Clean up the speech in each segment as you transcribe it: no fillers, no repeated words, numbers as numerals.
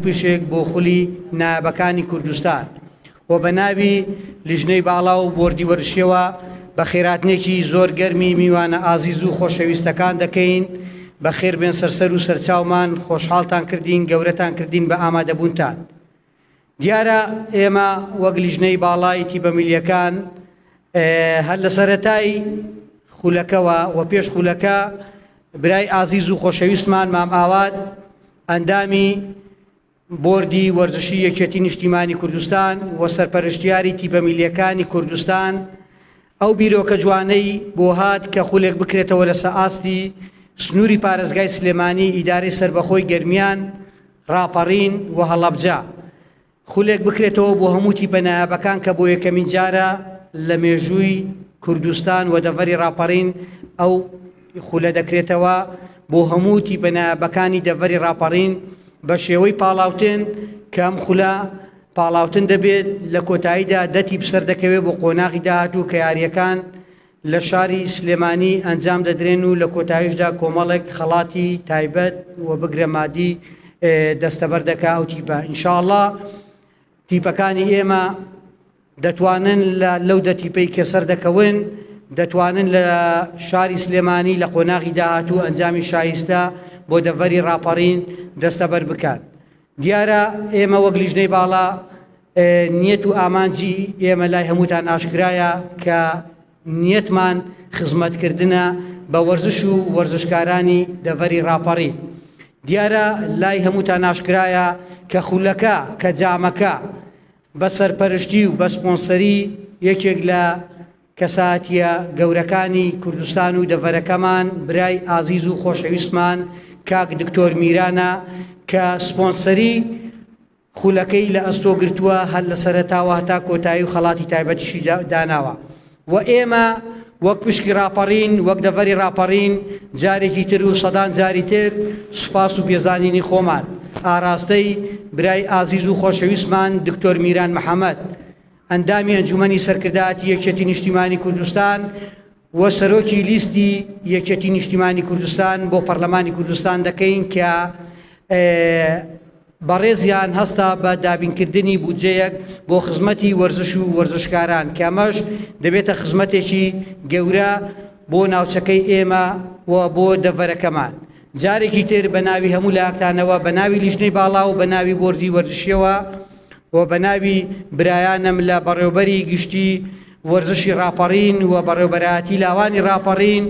پشێک بۆ خولی نایابەکانی کوردستان و بە ناوی لیژنەی باڵا و بۆردی وەرزشیەوە بە خێراتنێکی زۆر گەرمی میوانە ئازیز و خۆشەویستەکان دەکەین. بەخێر بێن سەرسەر و سەرچاومان، خۆشحاڵتان کردین، گەورەتان کردین بە ئامادەبوونتان. دیارە ئێمە وەک لیژنەی باڵای تیپە میلیەکان هەر لە سەرەتای خولەکەوە و پێش خولەکە برای ئازیز و خۆشەویستمان مام ئاوات ئەندامی بۆردی وەرزشی یەکێتی نیشتیمانی کوردستان و سەرپەرشتیاری تیپە میلیەکانی کوردستان ئەو بیرۆکە جوانەی بۆ هات کە خولێک بکرێتەوە لەسەر ئاستی سنووری پارێزگای سلێمانی ئیدارەی سەربەخۆی گەرمیان ڕاپەڕین و هەڵەبجە خولێک بکرێتەوە بۆ هەموو تیپە نایابەکان کە بۆ یەکەمین جارە لە مێژووی کوردستان و دەڤەری ڕاپەڕین ئەو خولە دەکرێتەوە بۆ هەموو تیپە نایابەکانی دەڤەری ڕاپەڕین بە شێوەی پاڵاوتن کە ئەم خولە پاڵاوتن دەبێت لە کۆتاییدا دەتی بسەر دەکەوێت بۆ قۆناغی داهاتوو کە یاریەکان لە شاری سلێمانی ئەنجام دەدرێن و لە کۆتاییشدا کۆمەڵێک خەڵاتی تایبەت و بگرەمادی دەستەبەر دەکا ئەو تیپە. ئینشاءڵڵا تیپەکانی ئێمە دەتوانن لەو دەتیپەی کە سەر دەکەون دەتوانن لە شاری سلێمانی لە قۆناغی داهاتوو ئەنجامی شایستە بۆ دەڤەری ڕاپەڕین دەستەبەر بکات. دیارە ئێمە وەک لیژنەی باڵا نیەت و ئامانجی ئێمە لای هەمووتان ئاشکرایە کە نیەتمان خزمەتکردنە بە وەرزش و وەرزشکارانی دەڤەری ڕاپەڕین. دیارە لای هەمووتان ئاشکرایە کە خولەکە کە جامەکە بە سەرپەرشتی و بە سپۆنسەری یەکێک لە کەساتیە گەورەکانی کوردستان و دەڤەرەکەمان برای ئازیز و خۆشەویستمان کاک دکتۆر میرانە کە سپۆنسەری خولەکەی لە ئەستۆ گرتووە هەر لە سەرەتاوە هەتا کۆتایی و خەڵاتی تایبەتیشی داناوە و ئێمە وەک پشکی ڕاپەڕین وەک دەڤەری ڕاپەڕین جارێکی تر و سەدان جاری تر سوپاس و پێزانینی خۆمان ئاراستەی برای ئازیز و خۆشەویستمان دکتۆر میران محەممەد ئەندامی ئەنجومەنی سەرکردایەتی یەکێتی نیشتیمانی کوردستان و سەرۆکی لیستی یەکێتی نیشتیمانی کوردستان بۆ پەرلەمانی کوردستان دەکەین کە بەڕێزیان هەستا بە دابینکردنی بودجەیەک بۆ خزمەتی وەرزش و وەرزشکاران کە ئەمەش دەبێتە خزمەتێکی گەورە بۆ ناوچەکەی ئێمە و بۆ دەڤەرەکەمان. جارێکی تر بە ناوی هەموو لاکتانەوە بە ناوی لیژنەی باڵا و بە ناوی بۆردی وەرزشیەوە و بە ناوی برایانم لە بەڕێوەبەری گشتی وەرزشی ڕاپەڕین و بەڕێوەبەرایەتی لاوانی ڕاپەڕین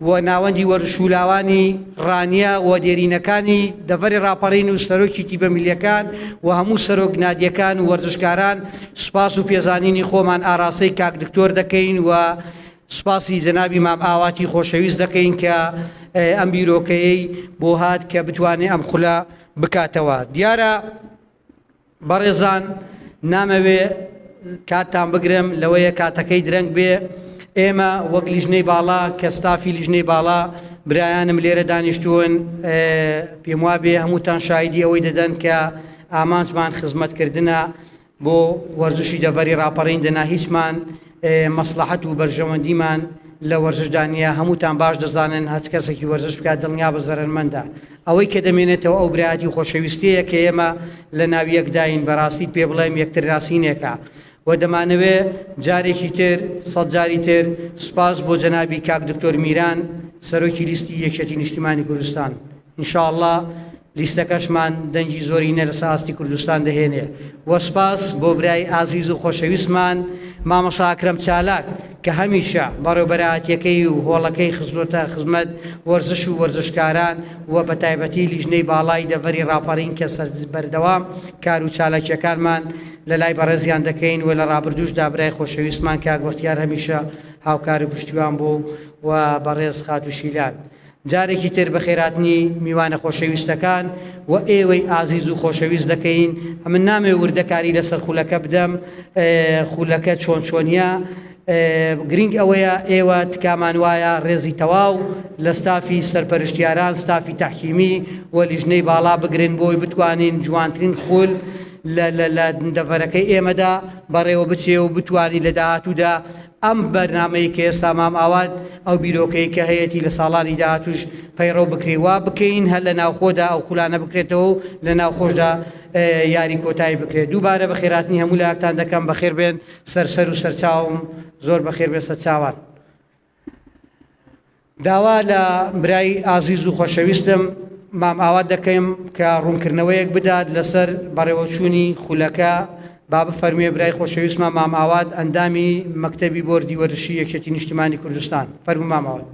و ناوەندی وەرزش و لاوانی ڕانیە و دێرینەکانی دەڤەری ڕاپەڕین و سەرۆکی تیپە میلیەکان و هەموو سەرۆک نادیەکان و وەرزشکاران سوپاس و پێزانینی خۆمان ئاراستەی کاک دکتۆر دەکەین و سوپاسی جەنابی مام ئاواتی خۆشەویست دەکەین کە ئەم بیرۆکەیەی بۆ هات کە بتوانێت ئەم خولە بکاتەوە. دیارە بەڕێزان نامەوێ کاتتان بگرم لەوەیە کاتەکەی درەنگ بێ. ئێمە وەک لیژنەی باڵا کە ستافی لیژنەی باڵا برایانم لێرە دانیشتوون پێم وابێ هەمووتان شایدی ئەوەی دەدەن کە ئامانجمان خزمەتکردنە بۆ وەرزشی دەڤەری ڕاپەڕین دەنا هیچمان مەسلحەت و بەرژەوەندیمان لە وەرزشدانیە هەمووتان باش دەزانن هەچ کەسێکی وەرزش بکات دڵنیا بە زەرمەندە ئەوەی کە دەمێنێتەوە ئەو برایەتی و خۆشەویستیە کە ئێمە لە ناوی یەکداین بەڕاستی پێ بڵێم یەکتر راسینێکە و دەمانەوێ جارێکی تر سەد جاری تر سوپاس بۆ جەنابی کاک دکتۆر میران سەرۆکی لیستی یەکێتی نیشتیمانی کوردستان. ئینشاءڵڵا لیستەکەشمان دەنگی زۆرینە لە ئاستی کوردستان دەهێنێ و سوپاس بۆ برای ئازیز و خۆشەویستمان مامەسا ئەکرەم چالاک کە هەمیشە بەڕێوەبەرایەتیەکەی و هۆڵەکەی خزمەتە خزمەت وەرزش و وەرزشکاران و بە تایبەتی لیژنەی باڵای دەڤەری ڕاپەڕین کە بەردەوام کار و چالاکیەکانمان لە لای بەڕێزیان دەکەین و لە ڕابردووشدا برای خۆشەویستمان کاک بەختیار هەمیشە هاوکار و پشتیوان بوو و بەڕێز خات و شیلان. جارێکی تر بە خێراتنی میوانە خۆشەویستەکان و ئێوەی ئازیز و خۆشەویست دەکەین. ئەمن نامێ وردەکاری لەسەر خولەکە بدەم خولەکە چۆن چۆنیە گرنگ ئەوەیە ئێوە تکامان وایە ڕێزی تەواو لە ستافی سەرپەرشتیاران ستافی تەحکیمی و لیژنەی باڵا بگرن بۆی بتوانین جوانترین خول لە دەڤەرەکەی ئێمەدا بەڕێوە بچێ و بتوانی لە داهاتوودا ئەم بەرنامەی کە ئێستا مام ئاوات ئەو بیرۆکەی کە هەیەی لە ساڵانی داهاتووش پەیڕەو بکرێ وا بکەین هەر لە ناوخۆدا ئەو خولانە بکرێتەوە و لە ناوخۆشدا یاری کۆتایی بکرێت. دووبارە بە خێراتنی هەموو لایەکتان دەکەم بەخێر بێن سەر و سەرچاوم زۆر بەخێر بێ سەرچاوان. داوا لە برای ئازیز و خۆشەویستم مام ئاوا دەکەم کە ڕوونکردنەوەیەک بدات لەسەر بەڕێوەچوونی خولەکە با بفەرموویە برای خۆشەویستمان مام ئاوات ئەندامی مەکتەبی بۆردی وەرزشی یەکێتی نیشتیمانی کوردستان. فەرموو مام ئاوات.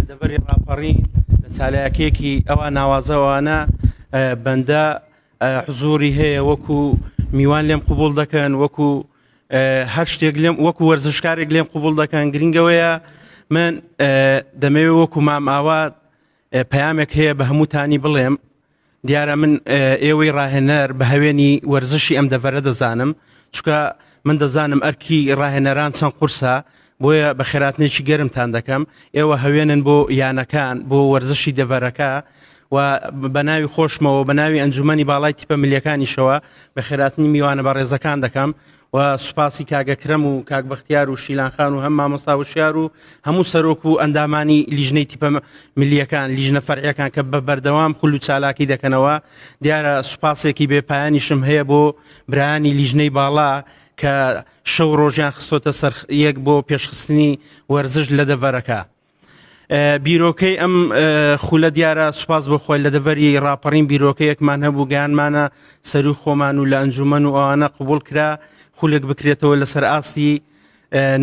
دەبەری ڕاپەڕین لە چالایەکێکی ئەوە ناوازەوانە بەندە حزوری هەیە وەکو میوان لێم قوبوڵ دەکەن وەکو هەر شتێک لێم وەکو وەرزشکارێک لێم قوبوڵ دەکەن. گرنگەوەیە من دەمەوێت وەکو مام ئاوات پەیامێک هەیە بە هەمووتانی بڵێم. دیارە من ئێوەی ڕاهێنەر بە هەوێنی وەرزشی ئەم دەڤەرە دەزانم چونکە من دەزانم ئەرکی ڕاهێنەران چەند قورسە بۆیە بە خێراتنێکی گەرمتان دەکەم. ئێوە هەوێنن بۆ یانەکان بۆ وەرزشی دەڤەرەکە و بە ناوی خۆشمەوە بە ناوی ئەنجومەنی باڵای تیپە ملیەکانیشەوە بە خێراتنی میوانە بە ڕێزەکان دەکەم و سوپاسی کاگەکرەم و کاک بەختیار و شیلانخان و هەم مامۆستا وشیار و هەموو سەرۆک و ئەندامانی لیژنەی تیپە ملیەکان لیژنە فەرعیەکان کە بە بەردەوام خول و چالاکی دەکەنەوە. دیارە سوپاسێکی بێپایانیشم هەیە بۆ برایانی لیژنەی باڵا کە شەو ڕۆژیان خستۆتە سەر یەک بۆ پێشخستنی وەرزش لە دەڤەرەکە. بیرۆکەی ئەم خولە دیارە سوپاس بۆ خۆی لە دەڤەری ڕاپەڕین بیرۆکەیەکمان هەبوو گیانمانە سەر خۆمان و لە ئەنجومەن و ئەوانە قبول کرا خولێک بکرێتەوە لەسەر ئاستی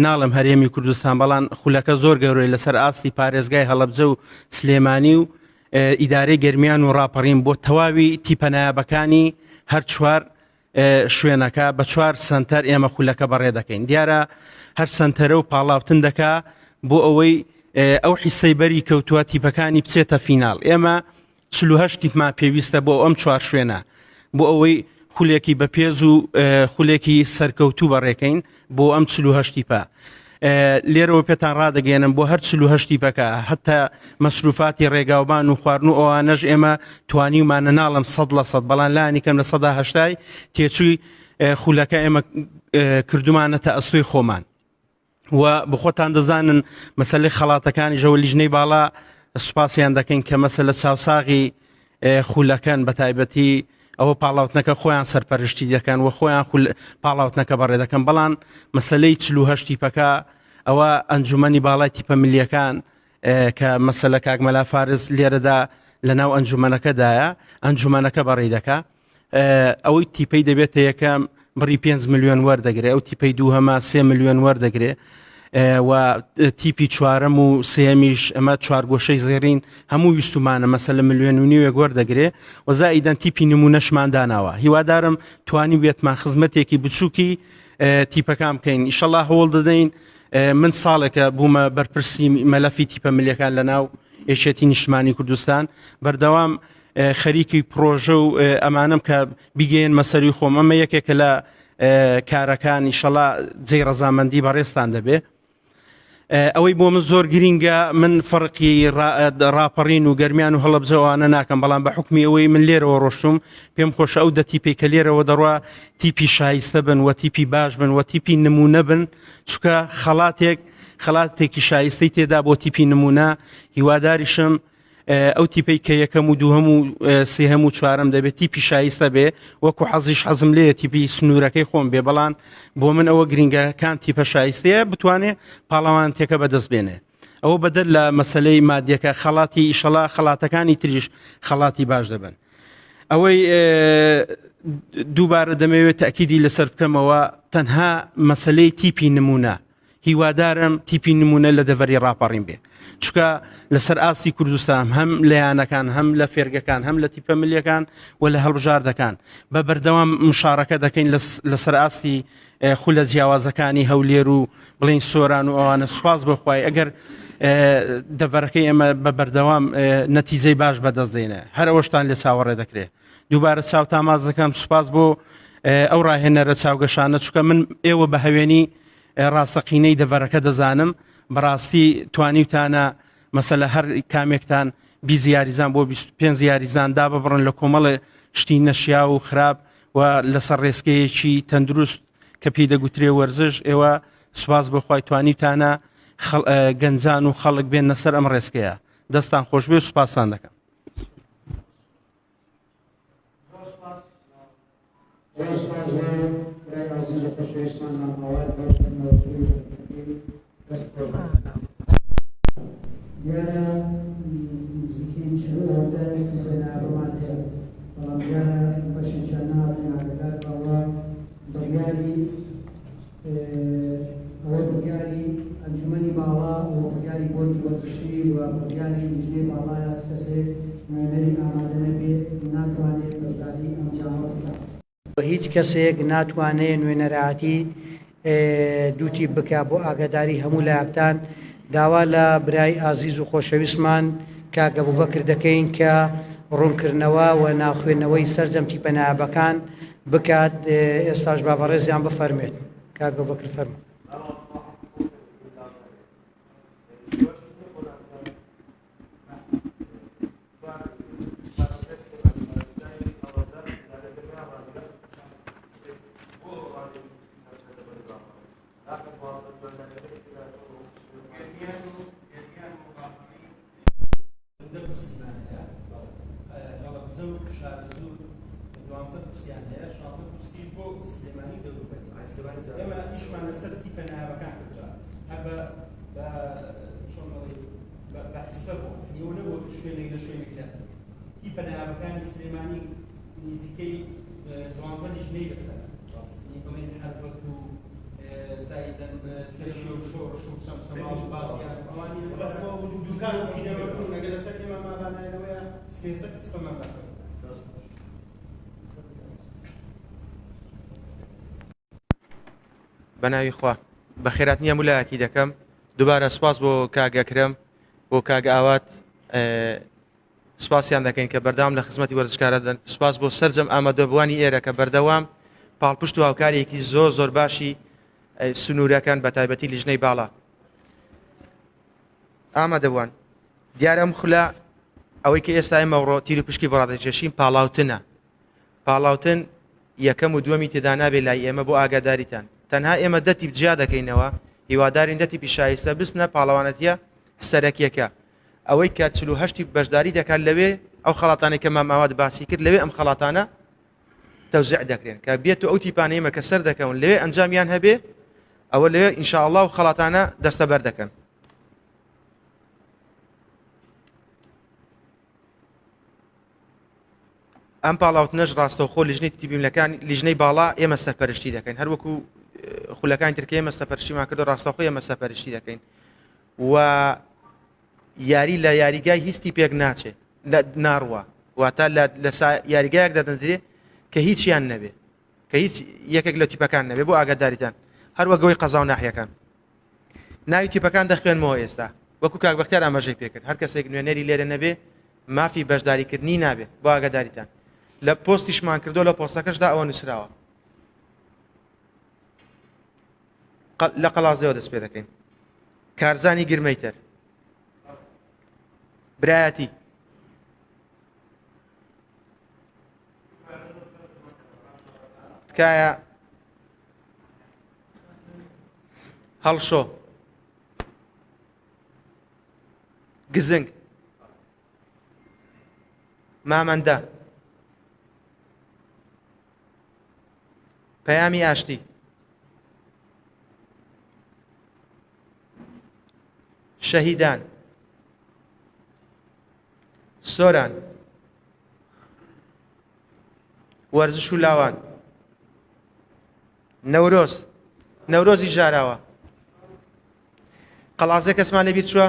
ناڵم هەرێمی کوردستان بەڵام خولەکە زۆر گەورەی لەسەر ئاستی پارێزگای هەڵەبجە و سلێمانی و ئیدارەی گەرمیان و ڕاپەڕین بۆ تەواوی تیپەنایابەکانی هەر چوار شوێنەکە بە چوار سنتەر ئێمە خولەکە بەڕێ دەکەین. دیارە هەر سنتەرە و پاڵاوتن دەکا بۆ ئەوەی ئەو حیسەی بەری کەوتووە تیپەکانی بچێتە فیناڵ. ئێمە 48 تیپمان پێویستە بۆ ئەم چوار شوێنە بۆ ئەوەی خولێکی بەپێز و خولێکی سەرکەوتوو بەڕێکەین بۆ ئەم 48 تیپە. لێرەوە پێتان ڕادەگەێنم بۆ هەر 48 تیپەکە هەتا مەسروفاتی ڕێگاوبان و خواردن و ئەوانەش ئێمە توانیمانە ناڵم 100% بەڵام لانی کەم لە 180 تێچووی خولەکە ئێمە کردومانەتە ئەستۆی خۆمان. و بخۆتان دەزانن مەسەلەی خەڵاتەکانی ژەوە لیژنەی باڵا سوپاسیان دەکەین کە مەسەلە چاوساغی خولەکەن بە تایبەتی ئەوە پاڵاوتنەکە خۆیان سەرپەرشتی دەکەن و خۆیان پاڵاوتنەکە بەڕێ دەکەن. بەڵام مەسلەی 48 تیپەکە ئەوە ئەنجومەنی باڵای تیپە ملیەکان کە مەسەلە کاگمەلا فارس لێرەدا لە ناو ئەنجومەنەکەدایە ئەنجومەنەکە بەڕێ دەکا. ئەوەی تیپەی دەبێتە یەکەم بڕی 5 ملیۆن وەردەگرێ ئەو تیپەی دوو هەمە 3 ملیۆن وەردەگرێ و تیپی چوارەم و سێمیش ئەمە چوارگۆشەی زێرین هەموو ویستمانە مەسەلە ملیۆن و نیوێک وەردەگرێ و زائیدەن تیپی نمونەشمان داناوە. هیوادارم توانی بێتمان خزمەتێکی بچووکی تیپەکان بکەین. ئیشەڵڵا هەوڵ دەدەین. من ساڵێکە بوومە بەرپرسی مەلەفی تیپە ملیەکان لە ناو یەکێتی نیشتیمانی کوردستان بەردەوام خەریکی پرۆژە و ئەمانم کە بیگەین مەسەری خۆم. ئەمە یەکێکە لە کارەکان ئیشەڵڵا جێی ڕەزامەندی بەڕێستان دەبێ. ئەوەی بۆ من زۆر گرینگە من فەرقی ڕاپەڕین و گەرمیان و هەڵەبجەوانە ناکەم بەڵام بە حکمی ئەوەی من لێرەوە ڕۆشتم پێم خۆشە ئەو دە تیپی کە لێرەوە دەڕوا تیپی شایستە بن و تیپی باش بن و تیپی نمونە بن چونکە خەڵاتێکی شایستەی تێدا بۆ تیپی نمونە. هیواداریشم ئەو تیپەی کە یەکەم و دووهەم و سێهەم و چوارەم دەبێت تیپی شایستە بێ وەکو حەزیش حەزم لێ تیپی سنوورەکەی خۆم بێ بەڵام بۆ من ئەوە گرنگەکان تیپە شایستەیە بتوانێت پاڵەوانتێکە بەدەست بێنێ. ئەوە بەدەر لە مەسلەی مادیەکە خەڵاتی ئیشەڵا خەڵاتەکانی تریش خەڵاتی باش دەبن. ئەوەی دووبارە دەمەوێت تەکیدی لەسەر بکەمەوە تەنها مەسلەی تیپی نمونە. هیوادارم تیپی نمونە لە دەڤەری ڕاپەڕین بێ چونکە لەسەر ئاستی کوردستان هەم لە یانەکان هەم لە فێرگەکان هەم لە تیپە ملیەکان و لە هەڵبژاردەکان بە بەردەوام مشارەکە دەکەین لەسەر ئاستی خولە جیاوازەکانی هەولێر و بڵین سۆران و ئەوانە. سوپاس بخوای ئەگەر دەڤەرەکەی ئێمە بە بەردەوام نەتیجەی باش بەدەستدێنێ هەر ئەوەشتان لێ چاوەڕێ دەکرێت. دووبارە چاو تاماز دەکەم سوپاس بۆ ئەو ڕاهێنەرە چاوگەشانە چونکە من ئێوە بە هەوێنی ڕاستەقینەی دەڤەرەکە دەزانم بەڕاستی توانیوتانە مەسەلە هەر کامێکتان 20 یاریزان بۆ 25 یاریزان دا ببڕن لە کۆمەڵە شتی نەشیا و خراپ و لەسەر ڕێسکەیەکی تەندروست کە پێی دەگوترێ وەرزش ئێوە سوپاس بەخوای توانیتانە گەنجان و خەڵک بێنە سەر ئەم ڕێسکەیە دەستان خۆش بێ و سوپاسان دەکەم. دیارە نزیکەی چلۆدە بەناڕۆمان هەیە بەڵام دیارە بەشێکیان ناڕێن ئاگادار بەوە بڕیاری ئەوە بڕیاری ئەنجومەنی باڵا و بڕیاری بۆرگی وەرزشی و بڕیاری لیژنەی باڵایە کەسێک نوێنەری ئامادە نەبێ ناتوانێت بەشداری ئەم جاوە بکات. هیچ کەسێک ناتوانێت نوێنەرایەتی دووتی بکە بۆ ئاگاداری هەموو لایەکتان. داوا لە برای ئازیز و خۆشەویستمان کاک ئەبوبەکر دەکەین کە ڕوونکردنەوە و ناوخوێندنەوەی سەرجەم تیپەنایابەکان بکات. ئێستاش با بەڕێزیان بفەرمێت. کاک ئەبوبەکر فەرموو. ئێمە ئیشمان لەسەر تیپەنایابەکان کردووە هەر بە حسە بوو ئێوە نەبووە شوێنێک لە شوێنێک زیاتر تیپەنایابەکانی سلێمانی نزیکەی 12 لیژنەی لەسەر بڵێن حەربەت و زایدەن تەشی و شۆڕش و سەمسەما و بازیان ئەوانی لەسەر دوکان و پیرەمەکردن ئەگەر لەسەر ئێمە مابانایەوەیە 13 قسەمان دەکەن. بەناوی خوا بە خێرات نییە مولایەتی دەکەم دووبارە سپاس بۆ کاگەکرم بۆ کاگە ئاوات سپاسیان دەکەین کە بەردەوام لە خزمەتی وەرزشکارە دەن. سپاس بۆ سەرجەم ئامادەبوانی ئێرە کە بەردەوام پاڵپشت و هاوکارێکی زۆر باشی سنوورەکان بە تایبەتی لیژنەی باڵا ئامادەبوان. دیارە ئەم خولە ئەوەی کە ئێستا ئێمەڕۆ تیر و پشکی بەڕادەکێشین پاڵاوتنە. پاڵاوتن یەکەم و دووەمی تێدا نابێت لای ئێمە بۆ ئاگاداریتان. تەنها ئێمە دەتی بجیا دەکەینەوە هیوادارین دەتی پیشایستە بستنە پاڵەوانەتیە سەرەکیەکە ئەوەی کە 48 بەشداری دەکات لەوێ ئەو خەڵاتانێک کە ماماوات باسی کرد لەوێ ئەم خەڵاتانە تەوزیع دەکرێن کە بێت و ئەو تیپانەیەمە کە سەر دەکەون لەوێ ئەنجامیان هەبێ ئەوە لەوێ ئینشاءالله و خەڵاتانە دەستەبەر دەکەن. ئەم پاڵاوتنەش ڕاستەوخۆ لیژنەی تیبیملەکان لیژنەی باڵا ئێمە سەرپەرشتی دەکەین هەروەکو خولەکانی ترکە ئێمە سەرپەرشتیمان کردو ڕاستەوخۆ ئێمە سەرپەرشتی دەکەین و یاری لە یاریگای هیچی پێک ناچێت ناڕوە واتە لە یاریگایەک دەدەندرێ کە هیچیان نەبێ کە هیچ یەکێک لە تیپەکان نەبێ بۆ ئاگاداریتان هەروەگەوەی قەزا و ناحیەکان ناوی تیپەکان دەخوێنمەوە ئێستا وەکو کاک بەختیار ئاماژەی پێکرد هەر کەسێک نوێنەری لێرە نەبێ مافی بەشداریکردنی نابێ بۆ ئاگاداریتان. لە پۆستیشمان کردو لە پۆستەکەشدا ئەوە نووسراوە لە قەڵازەوە دەست پێ دەکەین. کارزانی گرمەیتر برایەتی تکایە هەڵشۆ گزنگ مامەندە پەیامی ئاشتی شەهیدان سۆران وەرزش و لاوان نەورۆزی ژاراوە قەڵازێ کەسمان لەبیر چووە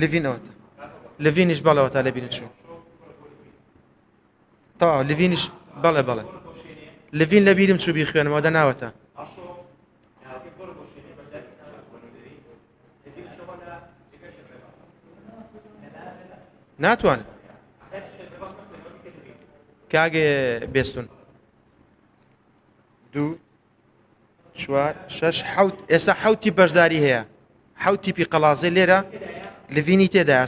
لڤینەوەتە لڤینیش بەڵەوەتە لەبیر چوو تەواو لڤینیش بەڵێ لڤین لەبیرم چوو بیخوێنمەوە دەناوەتە ناتوانم کاگێ بێستون 2 4 6 ئێستا حوتی بەشداری هەیە حوت تیپی قەڵازێ لێرە لڤینی تێدایە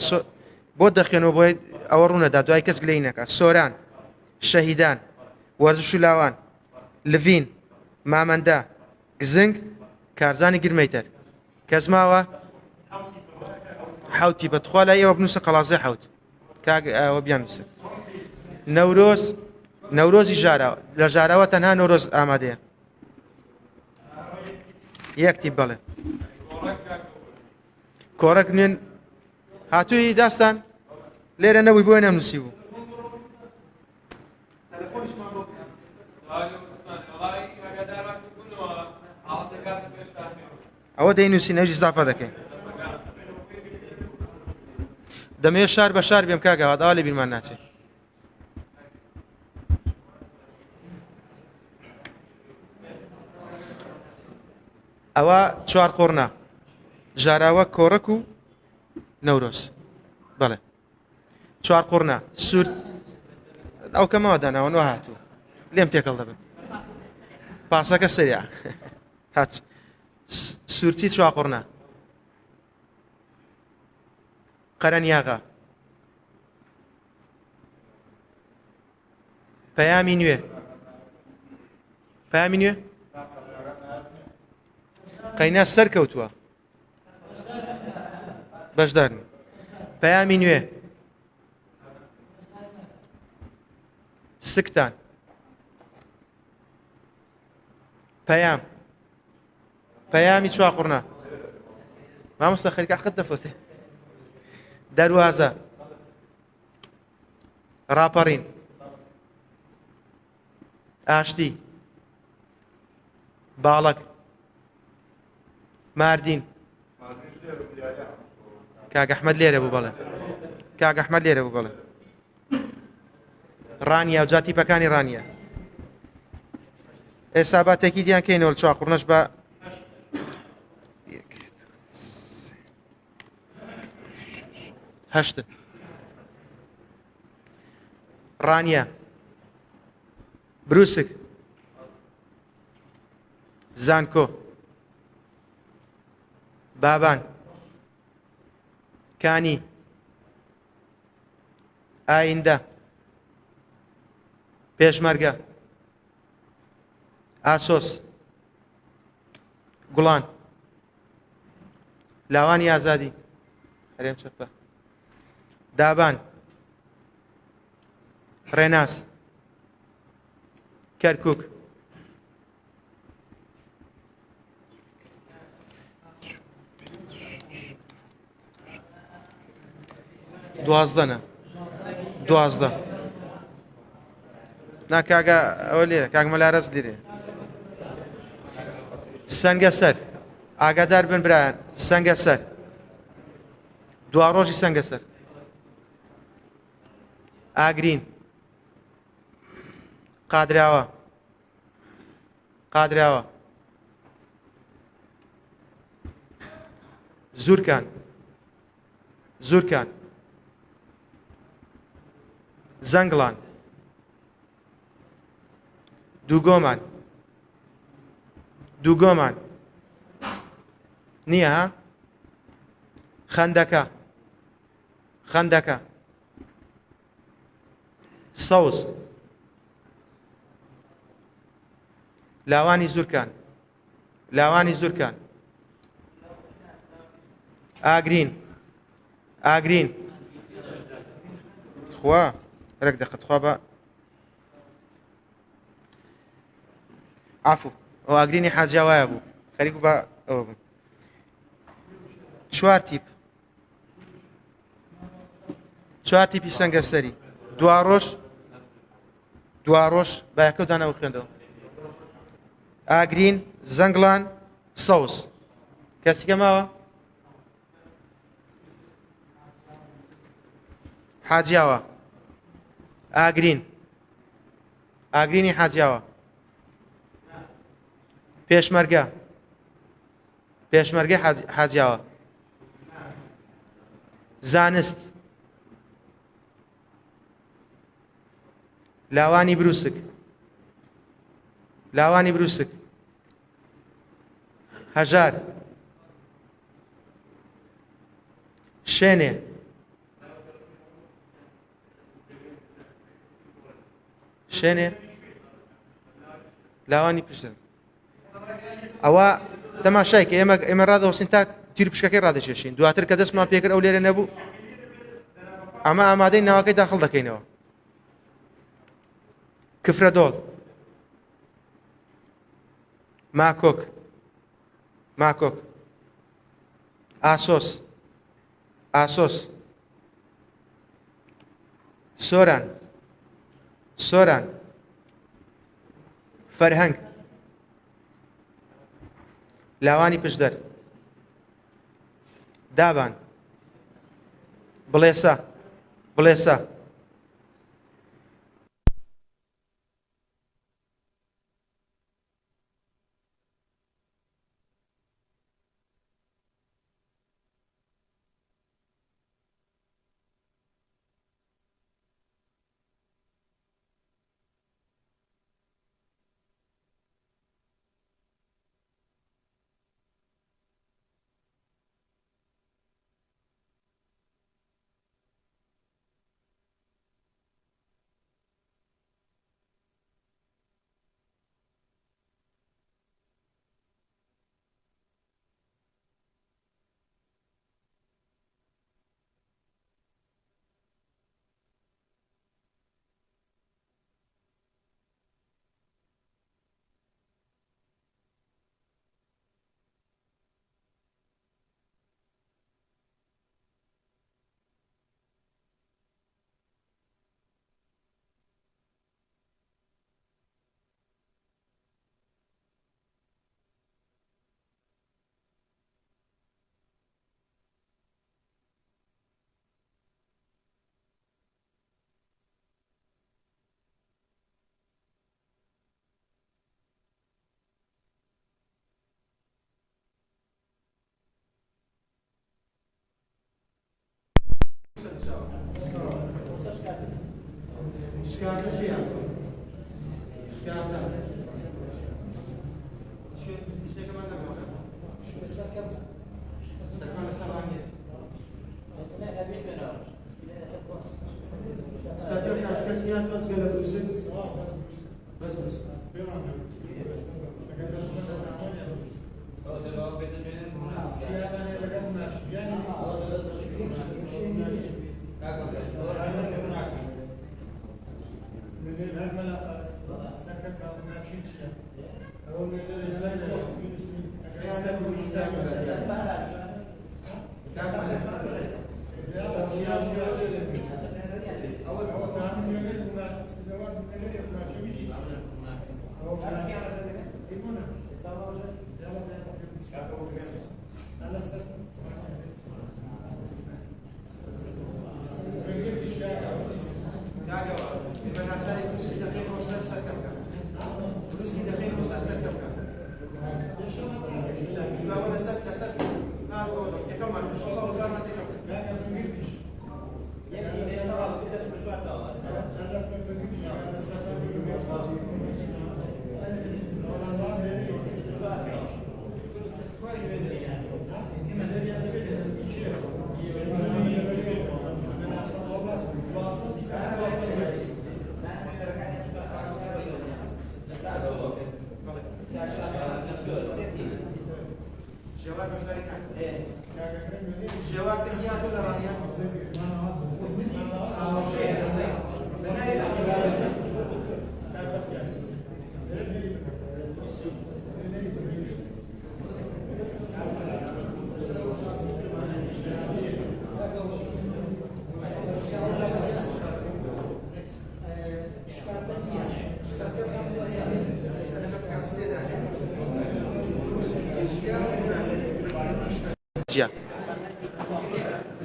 بۆ دەخوێنەوە بۆی ئەوە ڕوونەدا دوای کەس گلەی نەکات سۆران شەهیدان وەرزش و لاوان لڤین مامەندە گزنگ کارزانی گرمەیتەر کەس ماوە حوتی بەتخوا لای ئێوە بنووسە قەڵازە حوت کاک ئەوە بیان نووسە نەورۆز نەورۆزی ژاراوە لە ژاراوە تەنها نەورۆز ئامادەیە یەکتی بەڵێ کۆڕک نوێن هاتووی داستان لێرە نەبووی بۆی نەمنووسی بوو ئەوە دەینووسی نەوژی زافە دەکەین دەمەوێت شار بە شار بێم کاگەواد ئاوا لە بیرمان ناچێت ئەوە چوار قۆڕنا ژاراوە کۆڕک و نەورۆز بەڵێ چوار قۆڕنا سوورت ئەو کەمەوە داناوەنەوە هاتووە لێم تێکەڵ دەبن پاسەکە سەریا هات سوورتی چوار قۆڕنا قەرەنیاغا پەیامی نوێ پەیامی نوێ قەینا سەرکەوتووە بەشدارن پەیامی نوێ سکتان پەیام پەیامی چوار قوڕنا مامۆستا خەریکە حەقت دەفۆتێ دەروازە ڕاپەڕین ئاشتی باڵک ماردین کاک ئەحمەد لێرە بوو بەڵێ کاک ئەحمەد لێرە بوو بەڵێ ڕانیا و جاتیپەکانی ڕانیا ئێستا با تەکیدیان کەینەوە لە چوار قوڕنەش بە هەشتن ڕانیا بروسک زانکۆ بابان کانی ئایندە پێشمەرگە ئاسۆس گوڵان لاوانی ئازادی هەرێم چەپە دابان ڕێناس کەرکووک دوازدەنە دوازدە نا کاگە ئەوە لێرە کاک مەلارەس لێرێ سەنگە سەر ئاگادار بن برایان سەنگە سەر دوا ڕۆژی سەنگە سەر ئاگرین قادراوە قادراوە زورکان زورکان زەنگڵان دووگۆمان دووگۆمان نییە ها خەندەکە خەندەکە سەوز لاوانی زورکان لاوانی زورکان ئاگرین ئاگرین خوا ڕێک دەقەت خوا بە عفو ئەو ئاگرینی حاجاوایە بوو خەریک بە ئەوە بوو چوار تیپ چوار تیپی سەنگەسەری دوا ڕۆژ بایەکە و داناوە خوێندەوە ئاگرین زەنگڵان سەوز کەسیکە ماوە حاجیاوە ئاگرین ئاگرینی حاجیاوە پێشمەرگە پێشمەرگەی حاجیاوە زانست لاوانی بروسک لاوانی بروسک هەژار شوێنێ شوێنێ لاوانی پشتن ئەوە تەماشایکە ئێمە ڕادەوەسین تا تیر پشکەکەی ڕادەشێشین دواتر کە دەستمان پێکرد ئەو لێرە نەبوو ئەمە ئامادەی ناوەکەی داخڵ دەکەینەوە کفرە دۆڵ ماکۆک ماکۆک ئاسۆس ئاسۆس سۆران سۆران فەرهەنگ لاوانی پشدەر دابان بڵێسا بڵێسا Şikayete şey yaptım. Şikayete. İşte kemal ne var? Şu sakın. Sakın sabah gel. Ne abi ben var. Sakın arkasından tut gelebilirsin. Bas bas.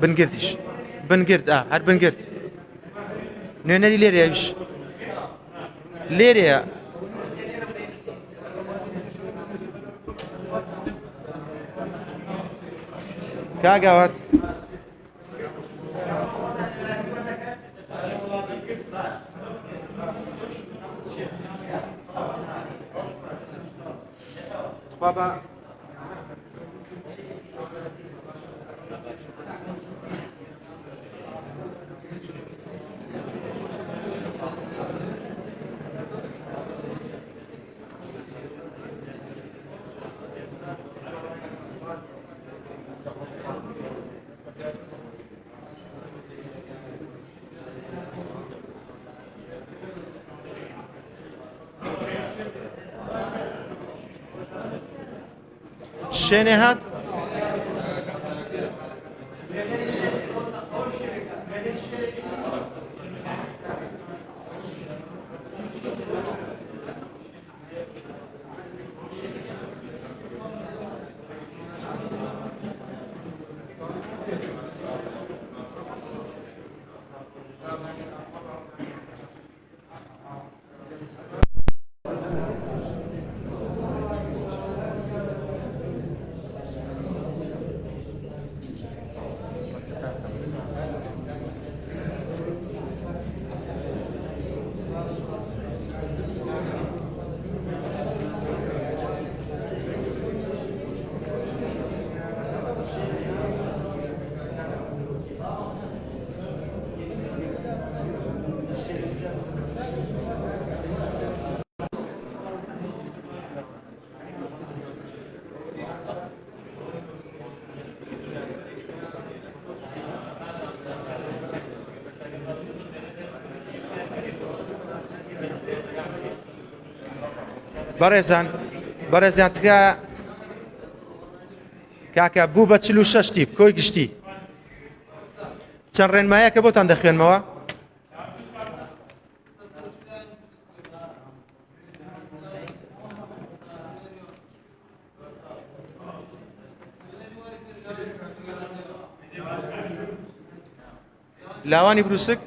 بنگردیش بنگرد هر بنگرد نوێنەری لێرەیەش لێرەیە کاگاوات بابا شوێنێ هات بەڕێزان تکە کاکە بوو بە 46 تیپ کۆی گشتی چەند ڕێنمایە کە بۆتان دەخوێنمەوە لاوانی بروسک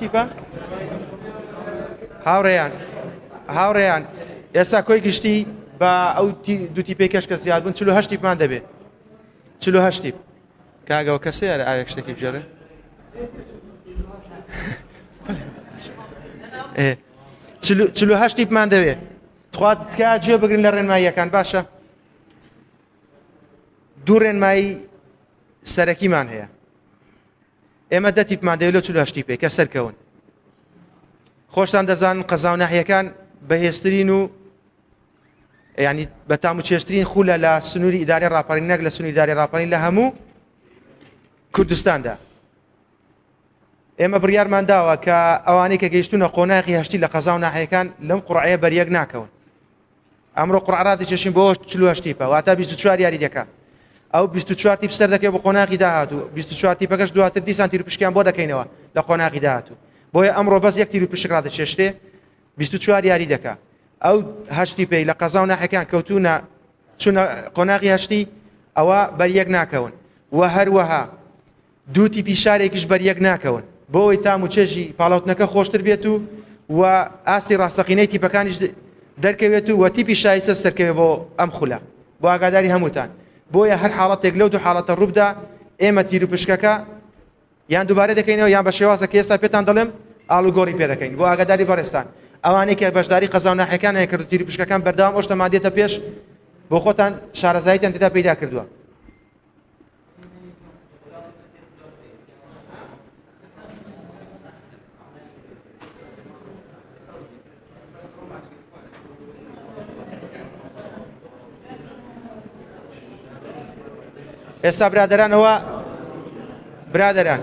تیپە هاوڕێیان ئێستا کۆی گشتی بە ئەو دوتی پێکەش کە زیاد بوون 48 تیپمان دەبێت 48 تیپ کاگەوە کەسێرە ئاوێک شتێکی بژێرە 48 تیپمان دەوێت توات تکا جێ بگرن لە ڕێنماییەکان باشە دوو ڕێنمایی سەرەکیمان هەیە ئێمە دە تیپمان دەوێت لە 48 تیپێک کە سەرکەون خۆشتان دەزانن قەزا و ناحیەکان بەهێزترین و ینی بە تام و چێشترین خولە لە سنووری ئیداری ڕاپەڕین نەک لە سنووری ئیداری ڕاپەڕین لە هەموو کوردستاندا ئێمە بڕیارمان داوە کە ئەوانەی کە گەیشتونە قۆناغی هەشتی لە قەزا و ناحیەکان لەم قوڕعەیە بەریەک ناکەون ئەمڕۆ قوڕعڕاتی چێشین بۆ 48 تیپە واتە 24 یاری دەکات ئەو 24 تیپ سەر دەکەێت بە قۆناغی داهاتوو 24 تیپەکەش دواتر دیسان تیر و پشکیان بۆ دەکەینەوە لە قۆناغی داهاتوو بۆیە ئەمڕۆ بەس یەک تیر و پشک ڕادەچێشتێ 24 یاری دەکات ئەو هەشتی پێی لە قەزا و ناحیەکان کەوتونە چونە قۆناغی هەشتی ئەوە بەریەک ناکەون و هەروەها دوو تیپی شارێکیش بەریەک ناکەون بۆەوەی تام و چێژی پاڵاوتنەکە خۆشتر بێت و ئاستی ڕاستەقینەی تیپەکانیش دەرکەوێت و تیپی شایستە سەرکەوێت بۆ ئەم خولە بۆ ئاگاداری هەمووتان بۆیە هەر حاڵەتێک لەو دوو حاڵەتە ڕووبدا ئێمە تیر و پشکەکە یان دووبارە دەکەینەوە یان بە شێوازە کە ئێستا پێتان دەڵێم ئاڵوگۆڕی پێ دەکەین بۆ ئاگاداری بەڕێستان ئەوانەی کە بەشداری قەزا و ناحیەکانیان کرد تیر و پشکەکان بەردەوام ئەو شتەمان دێتە پێش بۆ خۆتان شارەزاییتان تێدا پەیدا کردووە ئێستا برادەران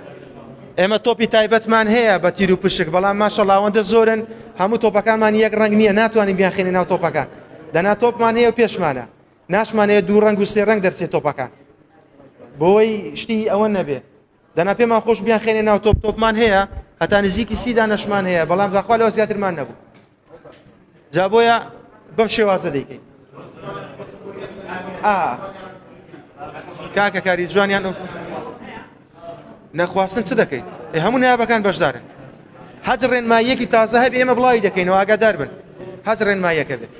ئێمە تۆپی تایبەتمان هەیە بە تیر و پشک بەڵام ماشەڵڵا ئەوەندە زۆرن هەموو تۆپەکانمان یەک ڕەنگ نییە ناتوانین بیانخێنین ناو تۆپەکان دەنا تۆپمان هەیە و پێشمانە ناشمانەیە دوو ڕنگ و سێ ڕنگ دەرچێت تۆپەکان بۆی شتی ئەوە نەبێ دەنا پێمان خۆش بیان خێنێ ناو تۆپمان هەیە هەتا نزیکی سیدا نەشمان هەیە بەڵام داخوا لەوە زیاترمان نەبوو جا بۆیە بەم شێوازە دەیکەین کاکە کاری جوانیان نەخواستن چ دەکەیت هەموو نایابەکان بەشدارن حەج ڕێنماییەکی تازە هەبێ ئێمە بڵاوی دەکەینەوە ئاگادار بن حەج ڕێنماییەکە بێت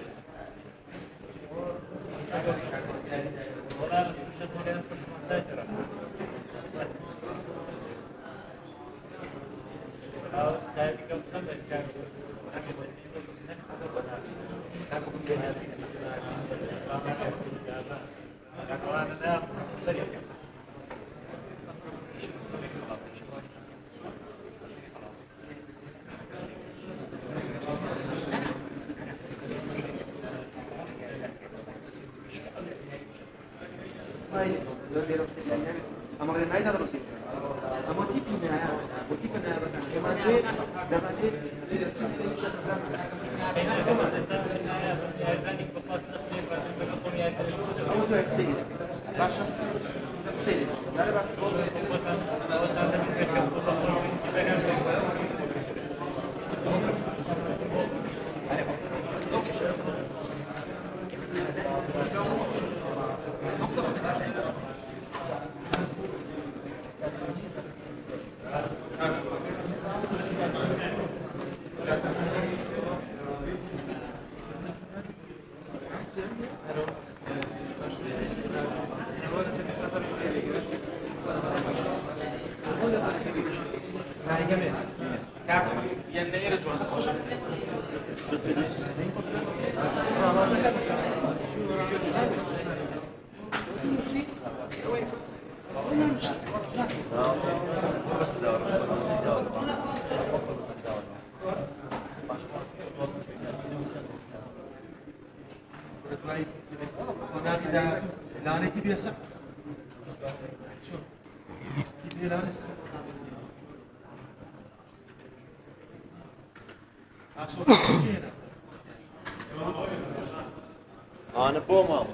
أمر المعيد هذا بسيط. أما تيجي نهاية وتيجي نهاية لعنتي بيسق أنا بوما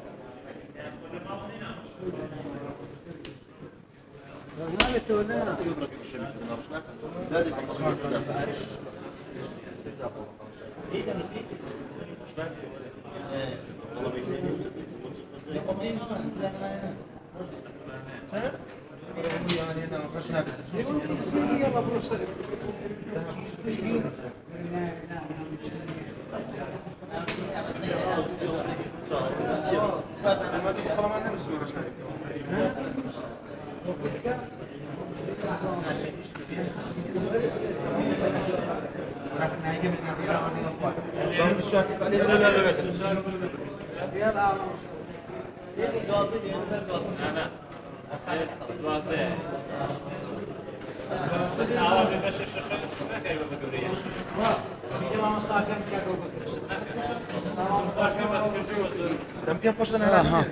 لم يكن فرصة أنا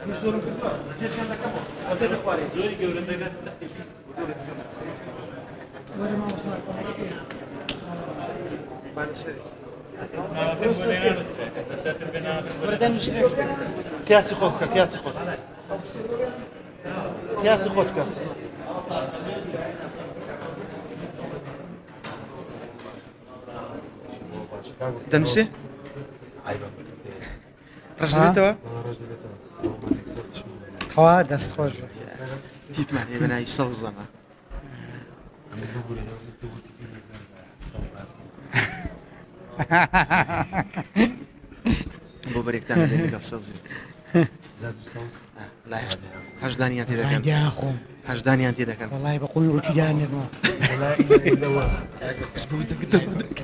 مش زورم كده جيش عندك كم وزيد القارئ زوري جورن ده ولا ما وصل كاسي خوفك كاسي خوفك كاسي خوفك دمسي رجلتها خوا دست خوش تيب معني بناي صوزنا بو بريك تانا ديك الصوزي زاد الصوص لا هجداني انت ذاك يا اخو هجداني انت ذاك والله بقول روتي داني لا إله إلا الله بس بودك قدامك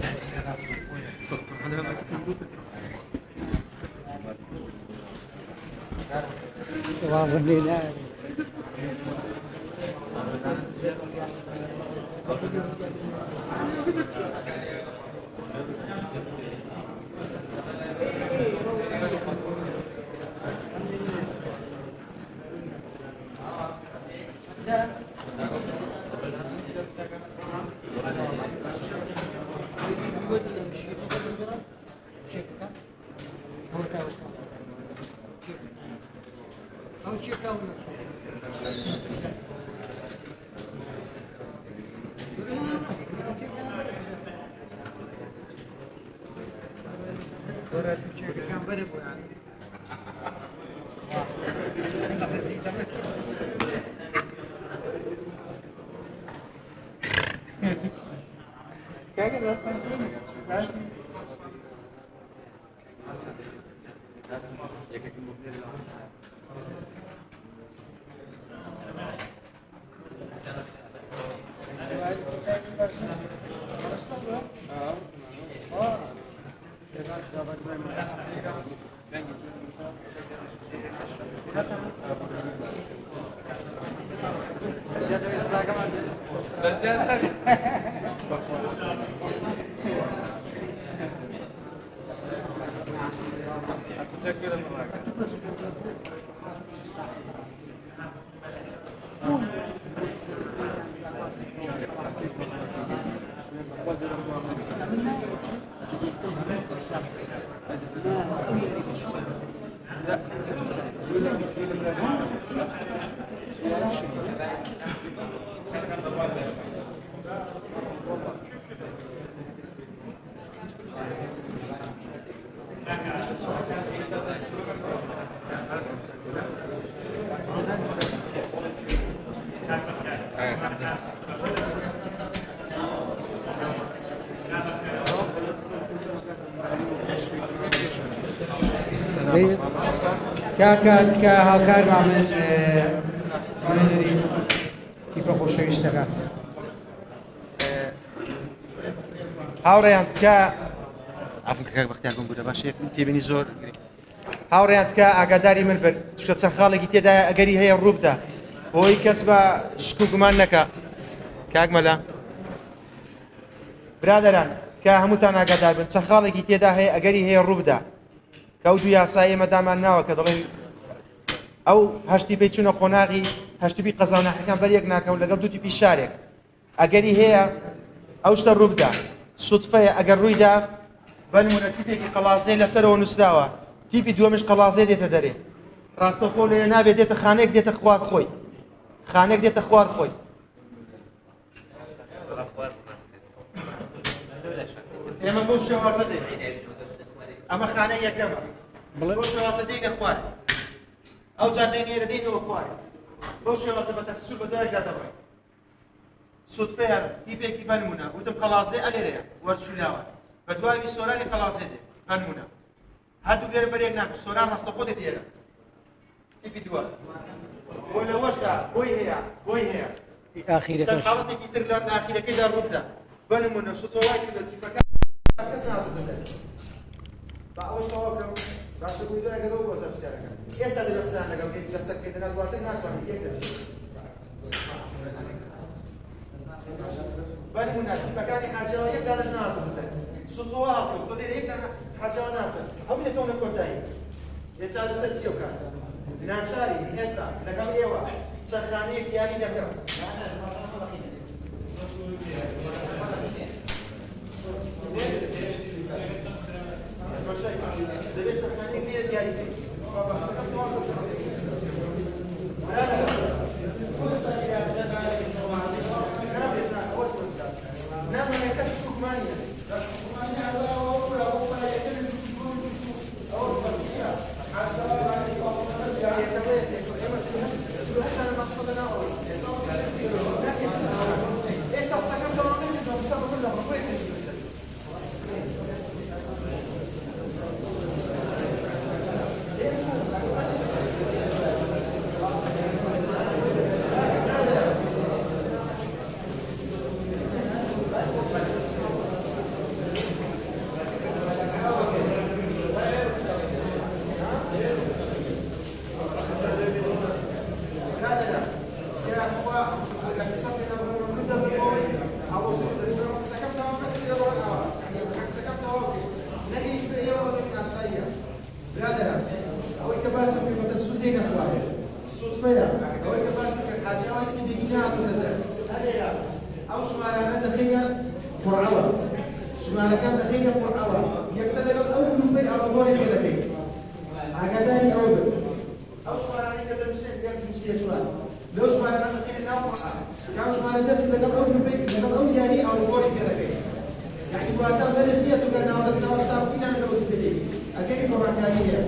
واظب لي لا کاکە هاوکارمان من تیپە خۆشەویستەکان هاوڕێیان کە ئافکەکە بەختیان بوو لە باشەیەک تێبینی زۆر هاوڕێیان کە ئاگاداری من برد چکە چەند خاڵێکی تێدا ئەگەری هەیە ڕووبدا بۆی کەس بە شک و گومان نەکە کاکمەلا برادەران کە هەمووتان ئاگادار بن چەند خاڵێکی تێدا هەیە ئەگەری هەیە ڕووبدا کە ئەو دوو یاسای ئێمەدامان ناوە کە دەڵێن ئەو هەشتی پێی چوونە قۆناغی هەشتبی قەزاوناحەکان بەریەک ناکەون لەگەڵ دوو تیپی شارێک ئەگەری هەیە ئەو شتە ڕووبدا سوتفەیە ئەگەر ڕوویدا بەنمونە تیپێکی قەڵازەی لەسەرەوە نووسراوە تیپی دووەمش قەڵازەی دێتە دەرێ ڕاستەوخۆ لێ نابێت دێتە خانەیەک دێتە خوار خۆی خانێک دێتە خوار خۆی ئێمە بۆ شێوازە دێت ئەمە خانەی یەکەمە بۆ شێوازە دێنە خوار ئەو جار دێنێرە دێنەوە خوار بۆ شێوازە بە تەسسوور بە دوایدا دەڕێ سوتفەیان تیپێکی بەنمونە وتم قەڵازەی ئەلێرەیە وەرچولاوە بە دوای سۆرانی قەڵازێ دێت بەنمونە هەردوو لێرە بەرێک ناکە سۆران ڕاستەخۆ دێت ئێرە تیپی دووە بۆ لەوەشدا بۆی هەیە چەند حاڵەتێکی تر لە ئاخیرەکەیدا ڕووبدا بەنمونە سوتەوای کردە تیپەکان کەس نازدەدەن با ئەوەش تەواو بکەم باشە بووی دوای گەرەوە بۆ زەرفسیارەکە ئێستا دەبەستیان لەگەڵ دەسەکردنا دواتر ناتوانێت یەک دەچێت بەنمونە تیپەکانی حاجیەوە یەک دانەش ناتوانێت سوتەوە هەڵکەوت تۆ لێرە یەک دانە حاجیەوە ناتوانێت هەموو دێتەوە کۆتایی هێچا لەسەر چی بکات ناچاری ئێستا لەگەڵ ئێوە چەند خانەیەک دیاری دەکەم دەبێت چەند خانەیەک لێرە دیاری سێ ژوار لەو ژوارانە دەخێنە ناو قورئان یا ژوارە دەچێت لەگەڵ ئەو لەگەڵ ئەو یاری ئەڵگۆری پێ دەکەیت یعنی واتە بەرز نییە تو گەر ناوەدەبنەوە ساڵ ئینان لەوە دەبێت ئەگەری گۆڕانکاری هەیە